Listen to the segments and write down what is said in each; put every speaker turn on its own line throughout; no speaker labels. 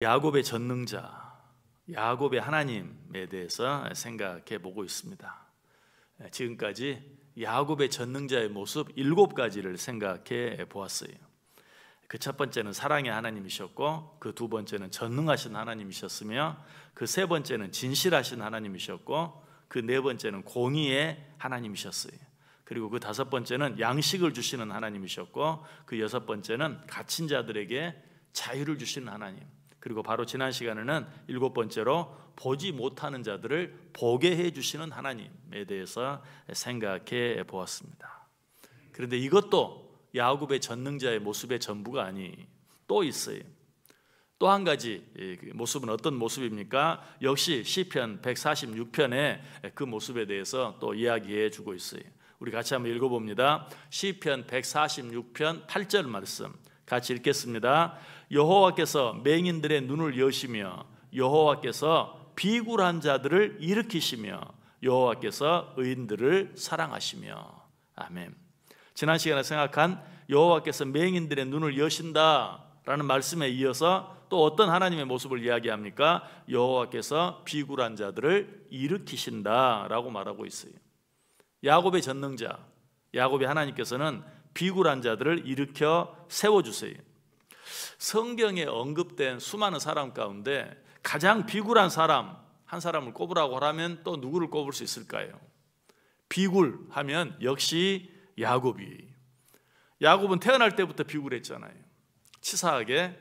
야곱의 전능자, 야곱의 하나님에 대해서 생각해 보고 있습니다. 지금까지 야곱의 전능자의 모습 7가지를 생각해 보았어요. 그 첫 번째는 사랑의 하나님이셨고, 그 두 번째는 전능하신 하나님이셨으며, 그 세 번째는 진실하신 하나님이셨고, 그 네 번째는 공의의 하나님이셨어요. 그리고 그 다섯 번째는 양식을 주시는 하나님이셨고, 그 여섯 번째는 갇힌 자들에게 자유를 주시는 하나님, 그리고 바로 지난 시간에는 7번째로 보지 못하는 자들을 보게 해주시는 하나님에 대해서 생각해 보았습니다. 그런데 이것도 야곱의 전능자의 모습의 전부가 아니 또 있어요. 또 한 가지 모습은 어떤 모습입니까? 역시 시편 146편에 그 모습에 대해서 또 이야기해 주고 있어요. 우리 같이 한번 읽어봅니다. 시편 146편 8절 말씀 같이 읽겠습니다. 여호와께서 맹인들의 눈을 여시며 여호와께서 비굴한 자들을 일으키시며 여호와께서 의인들을 사랑하시며. 아멘. 지난 시간에 생각한 여호와께서 맹인들의 눈을 여신다라는 말씀에 이어서 또 어떤 하나님의 모습을 이야기합니까? 여호와께서 비굴한 자들을 일으키신다라고 말하고 있어요. 야곱의 전능자, 야곱의 하나님께서는 비굴한 자들을 일으켜 세워주세요. 성경에 언급된 수많은 사람 가운데 가장 비굴한 사람 한 사람을 꼽으라고 하면 또 누구를 꼽을 수 있을까요? 비굴하면 역시 야곱이. 야곱은 태어날 때부터 비굴했잖아요. 치사하게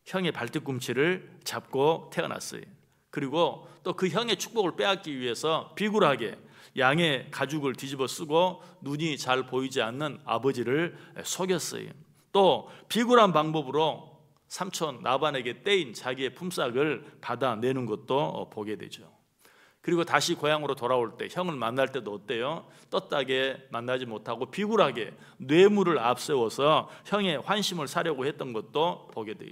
형의 발뒤꿈치를 잡고 태어났어요. 그리고 또 그 형의 축복을 빼앗기 위해서 비굴하게 양의 가죽을 뒤집어 쓰고 눈이 잘 보이지 않는 아버지를 속였어요. 또 비굴한 방법으로 삼촌 나반에게 떼인 자기의 품삯을 받아내는 것도 보게 되죠. 그리고 다시 고향으로 돌아올 때 형을 만날 때도 어때요? 떳하게 만나지 못하고 비굴하게 뇌물을 앞세워서 형의 환심을 사려고 했던 것도 보게 돼요.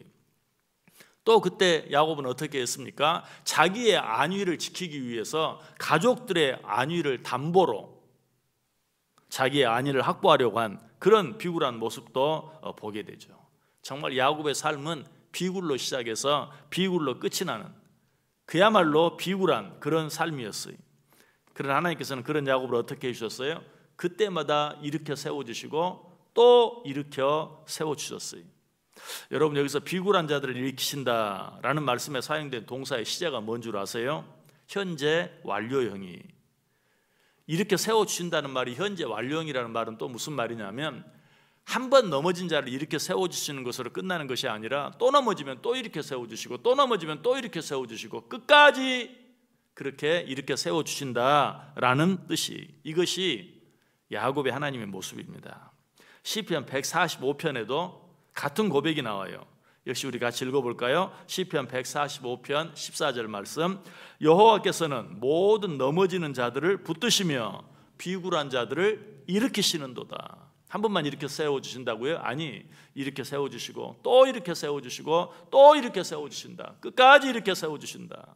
또 그때 야곱은 어떻게 했습니까? 자기의 안위를 지키기 위해서 가족들의 안위를 담보로 자기의 안위를 확보하려고 한 그런 비굴한 모습도 보게 되죠. 정말 야곱의 삶은 비굴로 시작해서 비굴로 끝이 나는 그야말로 비굴한 그런 삶이었어요. 그러나 하나님께서는 그런 야곱을 어떻게 해주셨어요? 그때마다 일으켜 세워주시고 또 일으켜 세워주셨어요. 여러분, 여기서 비굴한 자들을 일으키신다라는 말씀에 사용된 동사의 시제가 뭔 줄 아세요? 현재 완료형이. 이렇게 세워주신다는 말이 현재 완료형이라는 말은 또 무슨 말이냐면 한 번 넘어진 자를 일으켜 세워주시는 것으로 끝나는 것이 아니라 또 넘어지면 또 일으켜 세워주시고 또 넘어지면 또 일으켜 세워주시고 끝까지 그렇게 일으켜 세워주신다라는 뜻이, 이것이 야곱의 하나님의 모습입니다. 시편 145편에도 같은 고백이 나와요. 역시 우리 같이 읽어볼까요? 시편 145편 14절 말씀. 여호와께서는 모든 넘어지는 자들을 붙드시며 비굴한 자들을 일으키시는도다. 한 번만 이렇게 세워주신다고요? 아니, 이렇게 세워주시고 또 이렇게 세워주시고 또 이렇게 세워주신다. 끝까지 이렇게 세워주신다.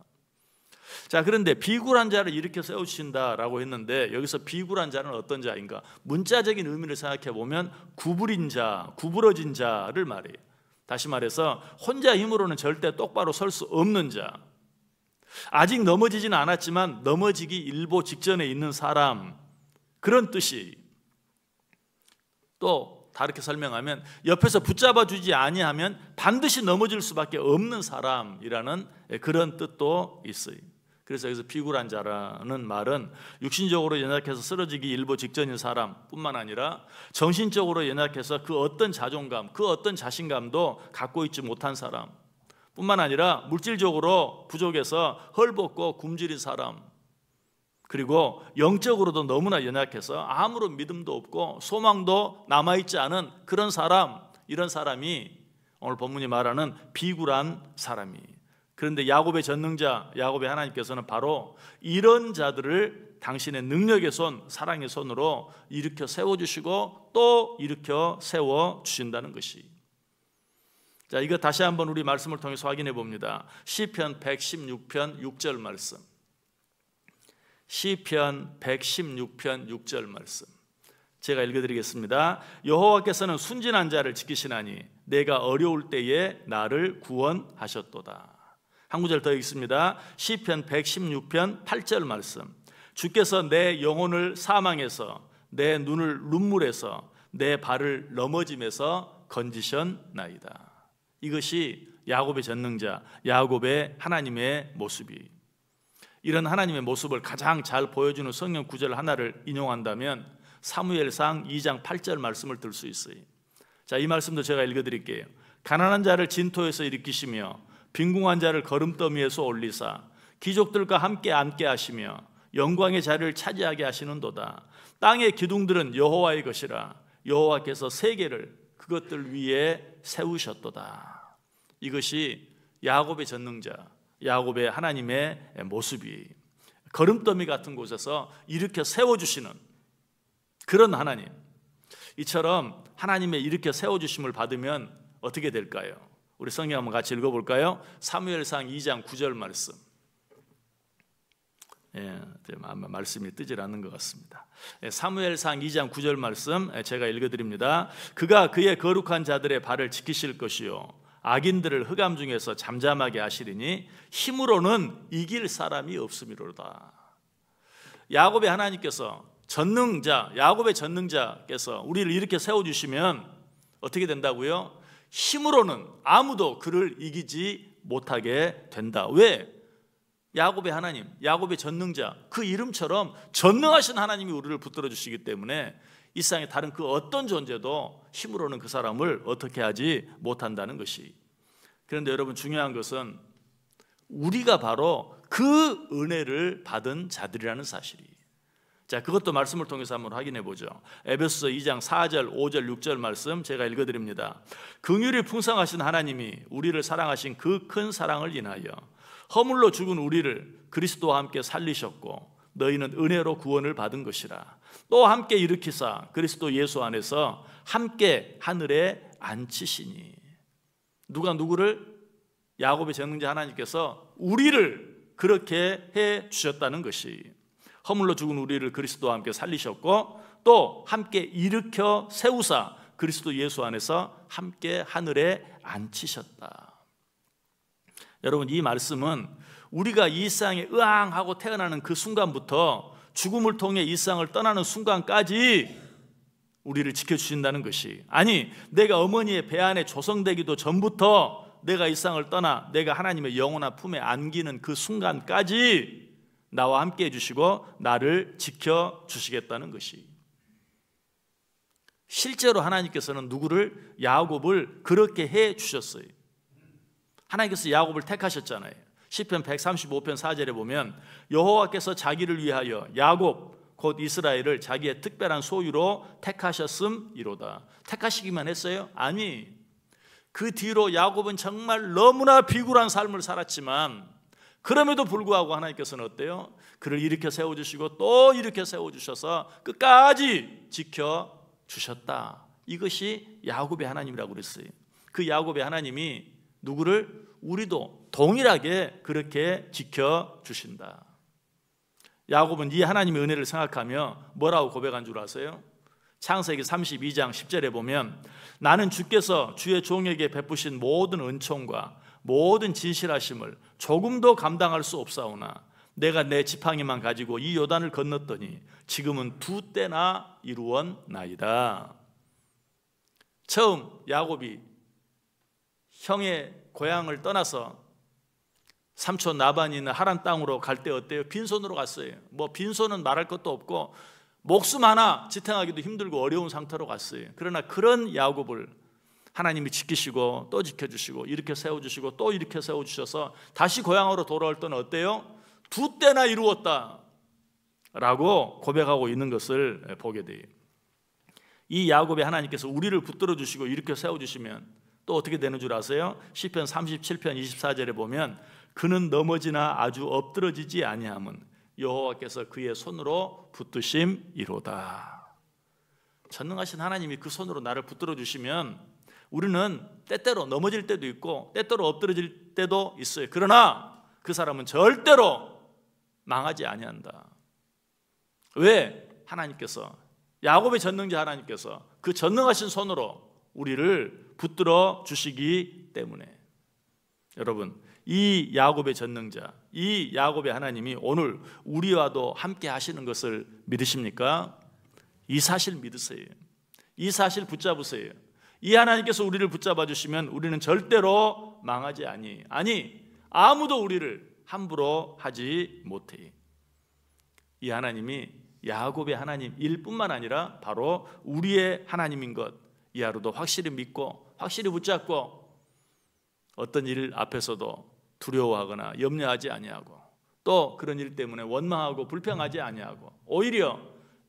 자, 그런데 비굴한 자를 일으켜 세워주신다라고 했는데 여기서 비굴한 자는 어떤 자인가? 문자적인 의미를 생각해 보면 구부린 자, 구부러진 자를 말해요. 다시 말해서 혼자 힘으로는 절대 똑바로 설 수 없는 자, 아직 넘어지지는 않았지만 넘어지기 일보 직전에 있는 사람, 그런 뜻이. 또 다르게 설명하면 옆에서 붙잡아 주지 아니하면 반드시 넘어질 수밖에 없는 사람이라는 그런 뜻도 있어요. 그래서 여기서 비굴한 자라는 말은 육신적으로 연약해서 쓰러지기 일보 직전인 사람뿐만 아니라 정신적으로 연약해서 그 어떤 자존감, 그 어떤 자신감도 갖고 있지 못한 사람 뿐만 아니라 물질적으로 부족해서 헐벗고 굶주린 사람, 그리고 영적으로도 너무나 연약해서 아무런 믿음도 없고 소망도 남아있지 않은 그런 사람, 이런 사람이 오늘 본문이 말하는 비굴한 사람이. 그런데 야곱의 전능자, 야곱의 하나님께서는 바로 이런 자들을 당신의 능력의 손, 사랑의 손으로 일으켜 세워주시고 또 일으켜 세워주신다는 것이. 자, 이거 다시 한번 우리 말씀을 통해서 확인해 봅니다. 시편 116편 6절 말씀. 시편 116편 6절 말씀 제가 읽어드리겠습니다. 여호와께서는 순진한 자를 지키시나니 내가 어려울 때에 나를 구원하셨도다. 한 구절 더 읽습니다. 시편 116편 8절 말씀. 주께서 내 영혼을 사망에서, 내 눈을 눈물에서, 내 발을 넘어짐에서 건지셨나이다. 이것이 야곱의 전능자, 야곱의 하나님의 모습이. 이런 하나님의 모습을 가장 잘 보여주는 성경 구절 하나를 인용한다면 사무엘상 2장 8절 말씀을 들 수 있어요. 자, 이 말씀도 제가 읽어드릴게요. 가난한 자를 진토에서 일으키시며 빈궁한 자를 거름더미에서 올리사 귀족들과 함께 앉게 하시며 영광의 자리를 차지하게 하시는도다. 땅의 기둥들은 여호와의 것이라 여호와께서 세계를 그것들 위에 세우셨도다. 이것이 야곱의 전능자, 야곱의 하나님의 모습이 거름더미 같은 곳에서 일으켜 세워주시는 그런 하나님. 이처럼 하나님의 이렇게 세워주심을 받으면 어떻게 될까요? 우리 성경 한번 같이 읽어볼까요? 사무엘상 2장 9절 말씀. 아마 말씀이 뜨질 않는 것 같습니다. 사무엘상 2장 9절 말씀 제가 읽어드립니다. 그가 그의 거룩한 자들의 발을 지키실 것이요 악인들을 흑암 중에서 잠잠하게 하시리니 힘으로는 이길 사람이 없음이로다. 야곱의 하나님께서 전능자, 야곱의 전능자께서 우리를 이렇게 세워주시면 어떻게 된다고요? 힘으로는 아무도 그를 이기지 못하게 된다. 왜? 야곱의 하나님, 야곱의 전능자, 그 이름처럼 전능하신 하나님이 우리를 붙들어 주시기 때문에 이 세상에 다른 그 어떤 존재도 힘으로는 그 사람을 어떻게 하지 못한다는 것이. 그런데 여러분, 중요한 것은 우리가 바로 그 은혜를 받은 자들이라는 사실이. 자, 그것도 말씀을 통해서 한번 확인해 보죠. 에베소서 2장 4절, 5절, 6절 말씀 제가 읽어드립니다. 긍휼이 풍성하신 하나님이 우리를 사랑하신 그 큰 사랑을 인하여 허물로 죽은 우리를 그리스도와 함께 살리셨고 너희는 은혜로 구원을 받은 것이라. 또 함께 일으키사 그리스도 예수 안에서 함께 하늘에 앉히시니. 누가 누구를? 야곱의 전능자 하나님께서 우리를 그렇게 해 주셨다는 것이. 허물로 죽은 우리를 그리스도와 함께 살리셨고 또 함께 일으켜 세우사 그리스도 예수 안에서 함께 하늘에 앉히셨다. 여러분, 이 말씀은 우리가 이 세상에 으앙하고 태어나는 그 순간부터 죽음을 통해 이 세상을 떠나는 순간까지 우리를 지켜주신다는 것이, 아니 내가 어머니의 배 안에 조성되기도 전부터 내가 이 세상을 떠나 내가 하나님의 영원한 품에 안기는 그 순간까지 나와 함께 해주시고 나를 지켜주시겠다는 것이. 실제로 하나님께서는 누구를? 야곱을 그렇게 해주셨어요. 하나님께서 야곱을 택하셨잖아요. 시편 135편 4절에 보면 여호와께서 자기를 위하여 야곱 곧 이스라엘을 자기의 특별한 소유로 택하셨음이로다. 택하시기만 했어요? 아니, 그 뒤로 야곱은 정말 너무나 비굴한 삶을 살았지만 그럼에도 불구하고 하나님께서는 어때요? 그를 일으켜 세워주시고 또 일으켜 세워주셔서 끝까지 지켜주셨다. 이것이 야곱의 하나님이라고 그랬어요. 그 야곱의 하나님이 누구를? 우리도 동일하게 그렇게 지켜주신다. 야곱은 이 하나님의 은혜를 생각하며 뭐라고 고백한 줄 아세요? 창세기 32장 10절에 보면 나는 주께서 주의 종에게 베푸신 모든 은총과 모든 진실하심을 조금도 감당할 수 없사오나 내가 내 지팡이만 가지고 이 요단을 건넜더니 지금은 2때나 이루었나이다. 처음 야곱이 형의 고향을 떠나서 삼촌 라반이 있는 하란 땅으로 갈 때 어때요? 빈손으로 갔어요. 뭐 빈손은 말할 것도 없고 목숨 하나 지탱하기도 힘들고 어려운 상태로 갔어요. 그러나 그런 야곱을 하나님이 지키시고 또 지켜주시고 이렇게 세워주시고 또 이렇게 세워주셔서 다시 고향으로 돌아올 때는 어때요? 2때나 이루었다 라고 고백하고 있는 것을 보게 돼요. 이 야곱의 하나님께서 우리를 붙들어 주시고 이렇게 세워주시면 또 어떻게 되는 줄 아세요? 시편 37편 24절에 보면 그는 넘어지나 아주 엎드러지지 아니함은 여호와께서 그의 손으로 붙드심이로다. 전능하신 하나님이 그 손으로 나를 붙들어 주시면 우리는 때때로 넘어질 때도 있고 때때로 엎드러질 때도 있어요. 그러나 그 사람은 절대로 망하지 아니한다. 왜? 하나님께서, 야곱의 전능자 하나님께서 그 전능하신 손으로 우리를 붙들어 주시기 때문에. 여러분, 이 야곱의 전능자, 이 야곱의 하나님이 오늘 우리와도 함께 하시는 것을 믿으십니까? 이 사실 믿으세요. 이 사실 붙잡으세요. 이 하나님께서 우리를 붙잡아 주시면 우리는 절대로 망하지 아니 아무도 우리를 함부로 하지 못해. 이 하나님이 야곱의 하나님일 뿐만 아니라 바로 우리의 하나님인 것, 이 하루도 확실히 믿고 확실히 붙잡고 어떤 일 앞에서도 두려워하거나 염려하지 아니하고 또 그런 일 때문에 원망하고 불평하지 아니하고 오히려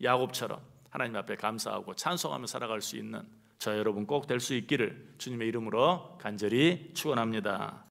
야곱처럼 하나님 앞에 감사하고 찬송하며 살아갈 수 있는 저 여러분 꼭 될 수 있기를 주님의 이름으로 간절히 축원합니다.